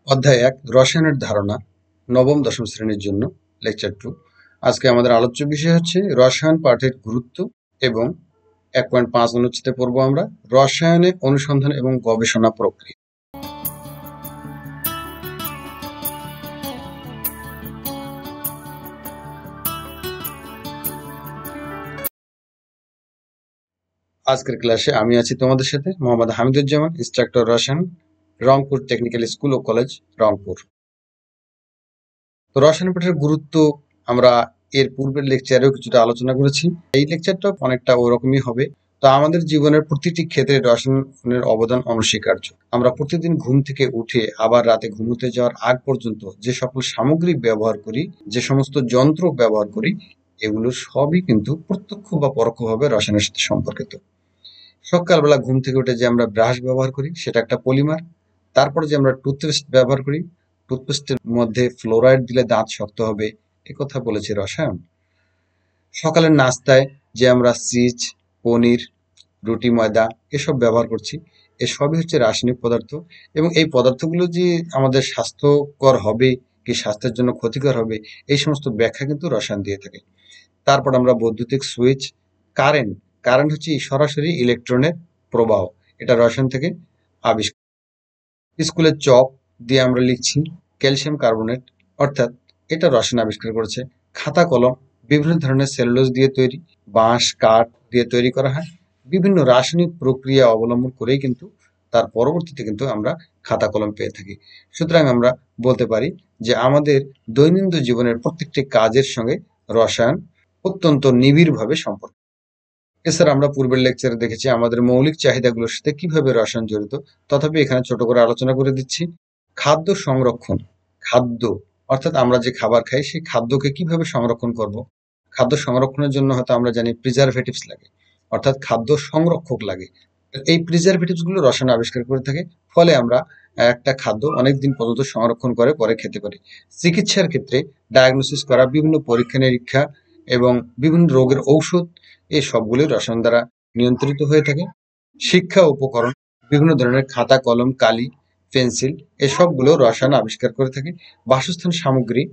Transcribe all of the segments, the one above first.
অধ্যায় ১ রসায়নের ধারণা নবম দশম শ্রেণীর জন্য লেকচার 2। আজকে আমাদের আলোচ্য বিষয় হচ্ছে রসায়ন পাঠের গুরুত্ব এবং ১.৫ অনুচ্ছেদে পড়ব আমরা রসায়নে অনুসন্ধান এবং গবেষণা প্রক্রিয়া। আজকের ক্লাসে আমি আছি তোমাদের সাথে মোহাম্মদ হামিদুজ্জামান, ইনস্ট্রাক্টর রসায়ন, রংপুর টেকনিক্যাল স্কুল ও কলেজ, রংপুর। তো রসায়ন পাঠের গুরুত্ব আমরা এর পূর্বের লেকচারেও কিছুটা আলোচনা করেছি। এই লেকচারটা অনেকটা ওরকমই হবে। তো আমাদের জীবনের প্রতিটি ক্ষেত্রে রসায়নের অবদান অনস্বীকার্য। আমরা প্রতিদিন ঘুম থেকে উঠে আবার রাতে ঘুমোতে যাওয়ার আগ পর্যন্ত যে সকল সামগ্রী ব্যবহার করি, যে সমস্ত যন্ত্র ব্যবহার করি, এগুলো সবই কিন্তু প্রত্যক্ষ বা পরোক্ষভাবে রসায়নের সাথে সম্পর্কিত। সকালবেলা ঘুম থেকে উঠে যে আমরা ব্রাশ ব্যবহার করি সেটা একটা পলিমার। তারপরে যে আমরা টুথপেস্ট ব্যবহার করি, টুথপেস্টের মধ্যে ফ্লোরাইড দিলে দাঁত শক্ত হবে, একথা বলেছে রসায়ন। সকালের নাস্তায় যে আমরা চিজ, পনির, রুটি, ময়দা এসব ব্যবহার করছি, এসবই হচ্ছে রাসায়নিক পদার্থ এবং এই পদার্থগুলো যে আমাদের স্বাস্থ্যকর হবে কি স্বাস্থ্যের জন্য ক্ষতিকর হবে, এই সমস্ত ব্যাখ্যা কিন্তু রসায়ন দিয়ে থাকে। তারপর আমরা বৈদ্যুতিক সুইচ, কারেন্ট কারেন্ট হচ্ছে সরাসরি ইলেকট্রনের প্রবাহ, এটা রসায়ন থেকে আবিষ্কার। স্কুলের চক দিয়ে আমরা লিখছি ক্যালসিয়াম কার্বনেট, অর্থাৎ এটা রসায়ন আবিষ্কার করেছে। খাতা কলম বিভিন্ন ধরনের সেলুলোজ দিয়ে তৈরি, বাঁশ কাঠ দিয়ে তৈরি করা হয়। বিভিন্ন রাসায়নিক প্রক্রিয়া অবলম্বন করেই কিন্তু তার পরবর্তীতে কিন্তু আমরা খাতা কলম পেয়ে থাকি। সুতরাং আমরা বলতে পারি যে আমাদের দৈনন্দিন জীবনের প্রত্যেকটি কাজের সঙ্গে রসায়ন অত্যন্ত নিবিড়ভাবে সম্পর্ক। এছাড়া আমরা পূর্বের লেকচারে দেখেছি আমাদের মৌলিক চাহিদাগুলোর সাথে কিভাবে রসায়ন জড়িত, তথাপি এখানে ছোট করে আলোচনা করে দিচ্ছি। খাদ্য সংরক্ষণ, খাদ্য অর্থাৎ আমরা যে খাবার খাই সেই খাদ্যকে কিভাবে সংরক্ষণ করব। খাদ্য সংরক্ষণের জন্য হয়তো আমরা জানি প্রিজারভেটিভস লাগে, অর্থাৎ খাদ্য সংরক্ষক লাগে। এই প্রিজারভেটিভস গুলো রসায়ন আবিষ্কার করে থাকে, ফলে আমরা একটা খাদ্য অনেকদিন পর্যন্ত সংরক্ষণ করে পরে খেতে পারি। চিকিৎসার ক্ষেত্রে ডায়াগনোসিস করা, বিভিন্ন পরীক্ষা নিরীক্ষা এবং বিভিন্ন রোগের ঔষধ, এই সবগুলোই রসায়ন দ্বারা নিয়ন্ত্রিত হয়ে থাকে। শিক্ষা উপকরণ, বিভিন্ন ধরনের খাতা কলম, কালি, পেন্সিল এসবগুলো রসায়ন আবিষ্কার করে থাকে। বাসস্থান সামগ্রী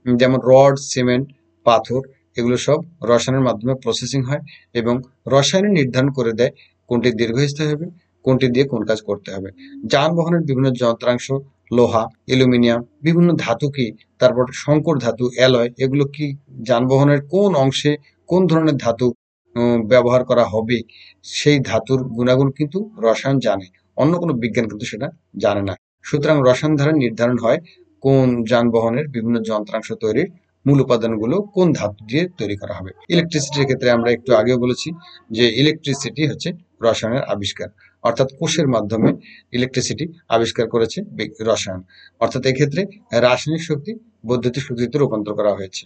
যেমন রড, সিমেন্ট, পাথর, এগুলো সব রসায়নের মাধ্যমে প্রসেসিং হয় এবং রসায়নে নির্ধারণ করে দেয় কোনটি দীর্ঘস্থায়ী হবে, কোনটি দিয়ে কোন কাজ করতে হবে। যানবাহনের বিভিন্ন যন্ত্রাংশ, লোহা, অ্যালুমিনিয়াম, বিভিন্ন ধাতু কি, তারপর সংকর ধাতু, অ্যালয়, এগুলো কি যানবাহনের কোন অংশে কোন ধরনের ধাতু ব্যবহার করা হবে, সেই ধাতুর গুণাগুণ কিন্তু রসায়ন জানে, অন্য কোনো বিজ্ঞান কিন্তু সেটা জানে না। সুতরাং রসায়ন দ্বারা নির্ধারণ হয় কোন যানবাহনের বিভিন্ন যন্ত্রাংশ তৈরির মূল উপাদানগুলো কোন ধাতু দিয়ে তৈরি করা হবে। ইলেকট্রিসিটির ক্ষেত্রে আমরা একটু আগেও বলেছি যে ইলেকট্রিসিটি হচ্ছে রসায়নের আবিষ্কার, অর্থাৎ কোষের মাধ্যমে ইলেকট্রিসিটি আবিষ্কার করেছে রসায়ন, অর্থাৎ এক্ষেত্রে রাসায়নিক শক্তি বৈদ্যুতিক শক্তিতে রূপান্তর করা হয়েছে।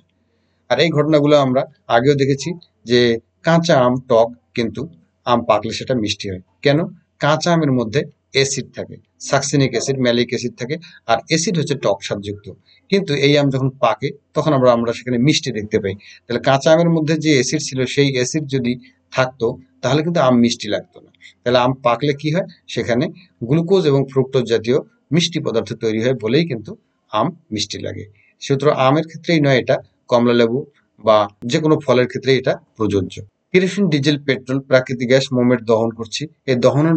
আর এই ঘটনাগুলো আমরা আগেও দেখেছি যে কাঁচা আম টক, কিন্তু আম পাকলে সেটা মিষ্টি হয়। কেন? কাঁচা আমের মধ্যে অ্যাসিড থাকে, সাকসিনিক অ্যাসিড, ম্যালিক অ্যাসিড থাকে, আর অ্যাসিড হচ্ছে টক স্বাদযুক্ত। কিন্তু এই আম যখন পাকে তখন আমরা সেখানে মিষ্টি দেখতে পাই। তাহলে কাঁচা আমের মধ্যে যে অ্যাসিড ছিল সেই অ্যাসিড যদি থাকতো তাহলে কিন্তু আম মিষ্টি লাগতো না। তাহলে আম পাকলে কি হয়, সেখানে গ্লুকোজ এবং ফ্রুক্টোজ জাতীয় মিষ্টি পদার্থ তৈরি হয় বলেই কিন্তু আম মিষ্টি লাগে। সুতরাং আমের ক্ষেত্রেই নয় এটা, কমলালেবু বা যে কোনো ফলের ক্ষেত্রে এটা প্রযোজ্য। কেরোসিন, ডিজেল, পেট্রোল, প্রাকৃতিক গ্যাস, মোমের দহন করছি। এই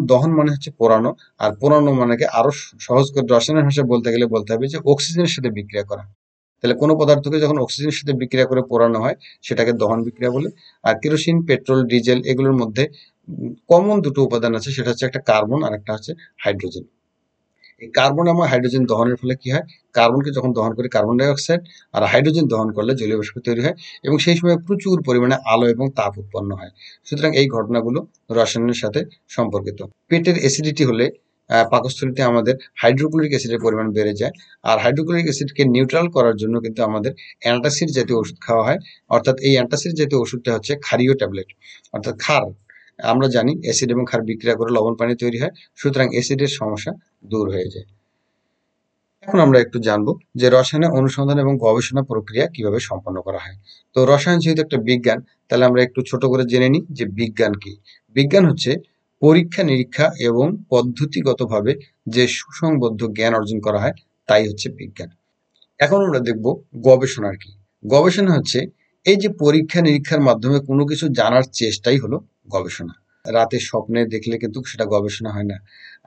দহন মানে হচ্ছে পোড়ানো, আর পোড়ানো মানে আরো সহজ করে রসায়নের ভাষায় বলতে গেলে বলতে হবে যে অক্সিজেনের সাথে বিক্রিয়া করা। তাহলে কোনো পদার্থকে যখন অক্সিজেনের সাথে বিক্রিয়া করে পোড়ানো হয় সেটাকে দহন বিক্রিয়া বলে। আর কেরোসিন, পেট্রোল, ডিজেল এগুলোর মধ্যে কমন দুটো উপাদান আছে, সেটা হচ্ছে একটা কার্বন আর একটা হচ্ছে হাইড্রোজেন। এই কার্বন এবং হাইড্রোজেন দহনের ফলে কি হয়, কার্বনকে যখন দহন করি কার্বন ডাই অক্সাইড, আর হাইড্রোজেন দহন করলে জলীয় বাষ্প তৈরি হয় এবং সেই সময় প্রচুর পরিমাণে আলো এবং তাপ উৎপন্ন হয়। সুতরাং এই ঘটনাগুলো রসায়নের সাথে সম্পর্কিত। পেটের অ্যাসিডিটি হলে পাকস্থলীতে আমাদের হাইড্রোক্লোরিক অ্যাসিডের পরিমাণ বেড়ে যায়, আর হাইড্রোক্লোরিক অ্যাসিডকে নিউট্রাল করার জন্য কিন্তু আমাদের অ্যান্টাসিড জাতীয় ওষুধ খাওয়া হয়, অর্থাৎ এই অ্যান্টাসিড জাতীয় ওষুধটা হচ্ছে ক্ষারীয় ট্যাবলেট, অর্থাৎ ক্ষার। আমরা জানি অ্যাসিড এবং ক্ষার বিক্রিয়া করে লবণ পানি তৈরি হয়, সুতরাং অ্যাসিডের সমস্যা দূর হয়ে যায়। এখন আমরা একটু জানবো যে রসায়নে অনুসন্ধান এবং গবেষণা প্রক্রিয়া কিভাবে সম্পন্ন করা হয়। তো রসায়ন যেহেতু একটা বিজ্ঞান, তাহলে আমরা একটু ছোট করে জেনে নিই যে বিজ্ঞান কি। বিজ্ঞান হচ্ছে পরীক্ষা নিরীক্ষা এবং পদ্ধতিগতভাবে যে সুসংবদ্ধ জ্ঞান অর্জন করা হয় তাই হচ্ছে বিজ্ঞান। এখন আমরা দেখব গবেষণার কি। গবেষণা হচ্ছে এই যে পরীক্ষা নিরীক্ষার মাধ্যমে কোনো কিছু জানার চেষ্টাই হলো গবেষণা। রাতে স্বপ্নে দেখলে কিন্তু সেটা গবেষণা হয় না।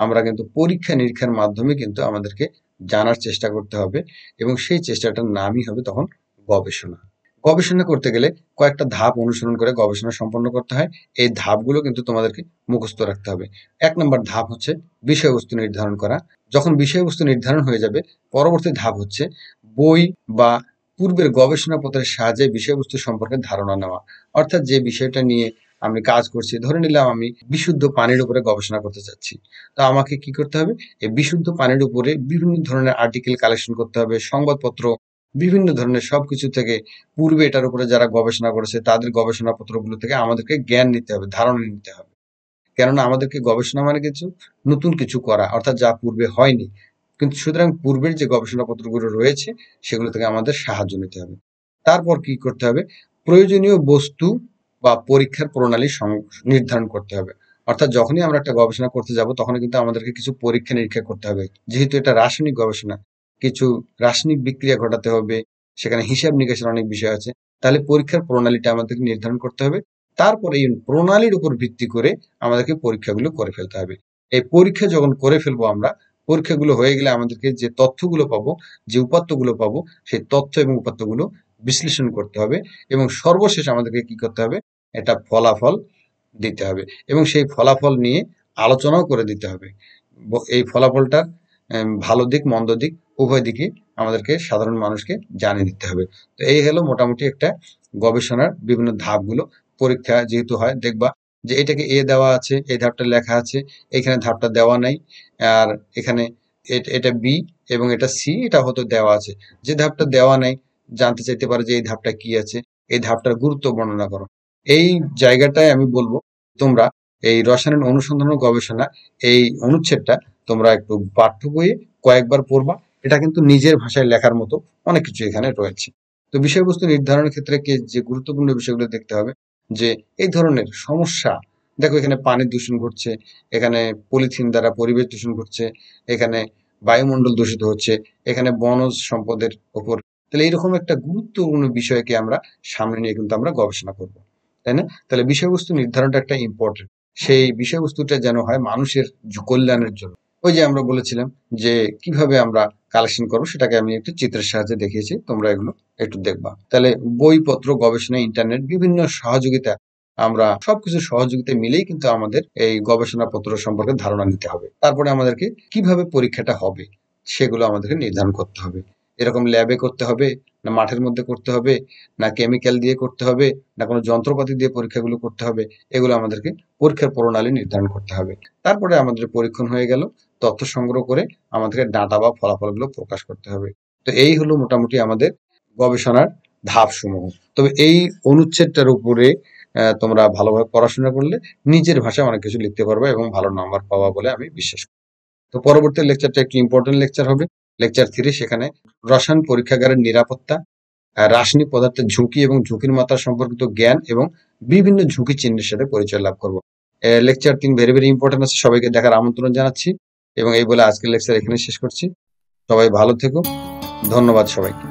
আমরা কিন্তু পরীক্ষা নিরীক্ষার মাধ্যমে কিন্তু আমাদেরকে জানার চেষ্টা করতে হবে এবং সেই চেষ্টাটার নামই হবে তখন গবেষণা। গবেষণা করতে গেলে কয়েকটা ধাপ অনুসরণ করে গবেষণা সম্পন্ন করতে হয়। এই ধাপগুলো কিন্তু তোমাদেরকে মুখস্থ রাখতে হবে। ১ নম্বর ধাপ হচ্ছে বিষয়বস্তু নির্ধারণ করা। যখন বিষয়বস্তু নির্ধারণ হয়ে যাবে, পরবর্তী ধাপ হচ্ছে বই বা পূর্বের গবেষণাপত্রের সাহায্যে বিষয়বস্তু সম্পর্কে ধারণা নেওয়া। অর্থাৎ যে বিষয়টা নিয়ে আমি কাজ করছি, ধরে নিলাম আমি বিশুদ্ধ পানির উপরে গবেষণা করতে চাচ্ছি। তো আমাকে কি করতে হবে? এই বিশুদ্ধ পানির উপরে বিভিন্ন ধরনের আর্টিকেল কালেকশন করতে হবে, সংবাদপত্র, বিভিন্ন ধরনের সবকিছু থেকে পূর্বে এটার উপরে যারা গবেষণা করেছে তাদের গবেষণাপত্রগুলো থেকে আমাদেরকে জ্ঞান নিতে হবে, ধারণা নিতে হবে। কেননা আমাদেরকে গবেষণা মানে কিছু নতুন কিছু করা, অর্থাৎ যা পূর্বে হয়নি। কিন্তু সুতরাং পূর্বের যে গবেষণাপত্রগুলো রয়েছে সেগুলো থেকে আমাদের সাহায্য নিতে হবে। তারপর কি করতে হবে? প্রয়োজনীয় বস্তু বা পরীক্ষার প্রণালী নির্ধারণ করতে হবে। অর্থাৎ যখনই আমরা একটা গবেষণা করতে যাব তখনই কিন্তু আমাদেরকে কিছু পরীক্ষা নিরীক্ষা করতে হবে। যেহেতু এটা রাসায়নিক গবেষণা, কিছু রাসায়নিক বিক্রিয়া ঘটাতে হবে, সেখানে হিসাব নিকাশের অনেক বিষয় আছে। তাহলে পরীক্ষার প্রণালীটা আমাদেরকে নির্ধারণ করতে হবে। তারপরে এই প্রণালীর উপর ভিত্তি করে আমাদেরকে পরীক্ষাগুলো করে ফেলতে হবে। এই পরীক্ষা যখন করে ফেলবো আমরা, পরীক্ষাগুলো হয়ে গেলে আমাদেরকে যে তথ্যগুলো পাবো, যে উপাত্তগুলো পাবো, সেই তথ্য এবং উপাত্তগুলো বিশ্লেষণ করতে হবে এবং সর্বশেষ আমাদেরকে কি করতে হবে? একটা ফলাফল দিতে হবে এবং সেই ফলাফল নিয়ে আলোচনাও করে দিতে হবে। এই ফলাফলটার ভালো দিক, মন্দ দিক উভয় দিকই আমাদেরকে সাধারণ মানুষকে জানিয়ে দিতে হবে। তো এই হলো মোটামুটি একটা গবেষণার বিভিন্ন ধাপগুলো। পরীক্ষা যেহেতু হয় দেখবা যে এটাকে এ দেওয়া আছে, এই ধাপটা লেখা আছে, এখানে ধাপটা দেওয়া নাই, আর এখানে এটা বি এবং এটা সি, এটা হয়তো দেওয়া আছে। যে ধাপটা দেওয়া নাই জানতে চাইতে পারে যে এই ধাপটা কি আছে, এই ধাপটার গুরুত্ব বর্ণনা করো। এই জায়গাটায় আমি বলবো তোমরা এই রসায়ন অনুসন্ধান ও গবেষণা এই অনুচ্ছেদটা তোমরা একটু পাঠ্য বইয়ে কয়েকবার পড়বা। এটা কিন্তু নিজের ভাষায় লেখার মতো অনেক কিছু এখানে রয়েছে। তো বিষয়বস্তু নির্ধারণের ক্ষেত্রে যে গুরুত্বপূর্ণ বিষয়গুলো দেখতে হবে যে এই ধরনের সমস্যা, দেখো এখানে পানি দূষণ ঘটছে, এখানে পলিথিন দ্বারা পরিবেশ দূষণ ঘটছে, এখানে বায়ুমণ্ডল দূষিত হচ্ছে, এখানে বনজ সম্পদের উপর, তাহলে এইরকম একটা গুরুত্বপূর্ণ বিষয়কে আমরা সামনে নিয়ে কিন্তু আমরা গবেষণা করব, তাই না? তাহলে বিষয়বস্তু নির্ধারণটা একটা ইম্পর্টেন্ট। সেই বিষয়বস্তুটা যেন হয় মানুষের কল্যাণের জন্য। ওই যে আমরা বলেছিলাম যে কিভাবে আমরা কালেকশন করবো সেটাকে আমি একটু চিত্রের সাহায্যে দেখিয়েছি, তোমরা এগুলো একটু দেখবা। তাহলে বইপত্র, গবেষণা, ইন্টারনেট, বিভিন্ন সহযোগিতা, আমরা সবকিছু সহযোগিতা মিলেই কিন্তু আমাদের এই গবেষণাপত্র সম্পর্কে ধারণা নিতে হবে। তারপরে আমাদেরকে কিভাবে পরীক্ষাটা হবে সেগুলো আমাদেরকে নির্ধারণ করতে হবে। এরকম ল্যাবে করতে হবে, না মাঠের মধ্যে করতে হবে, না কেমিক্যাল দিয়ে করতে হবে, না কোনো যন্ত্রপাতি দিয়ে পরীক্ষাগুলো করতে হবে, এগুলো আমাদেরকে পরীক্ষার প্রণালী নির্ধারণ করতে হবে। তারপরে আমাদের পরীক্ষণ হয়ে গেল, তথ্য সংগ্রহ করে আমাদেরকে ডাটা বা ফলাফলগুলো প্রকাশ করতে হবে। তো এই হলো মোটামুটি আমাদের গবেষণার ধাপসমূহ। তবে এই অনুচ্ছেদটার উপরে তোমরা ভালোভাবে পড়াশোনা করলে নিজের ভাষায় অনেক কিছু লিখতে পারবে এবং ভালো নাম্বার পাওয়া বলে আমি বিশ্বাস করি। তো পরবর্তী লেকচারটা একটু ইম্পর্টেন্ট লেকচার হবে, লেকচার 3। সেখানে রসায়ন পরীক্ষাগারের নিরাপত্তা, রাসায়নিক পদার্থের ঝুঁকি এবং ঝুঁকির মাত্রা সম্পর্কিত জ্ঞান এবং বিভিন্ন ঝুঁকি চিহ্নের সাথে পরিচয় লাভ করব। লেকচার 3 ভেরি ভেরি ইম্পর্টেন্ট আছে, সবাইকে দেখার আমন্ত্রণ জানাচ্ছি এবং এই বলে আজকের লেকচার এখানে শেষ করছি। সবাই ভালো থেকো, ধন্যবাদ সবাইকে।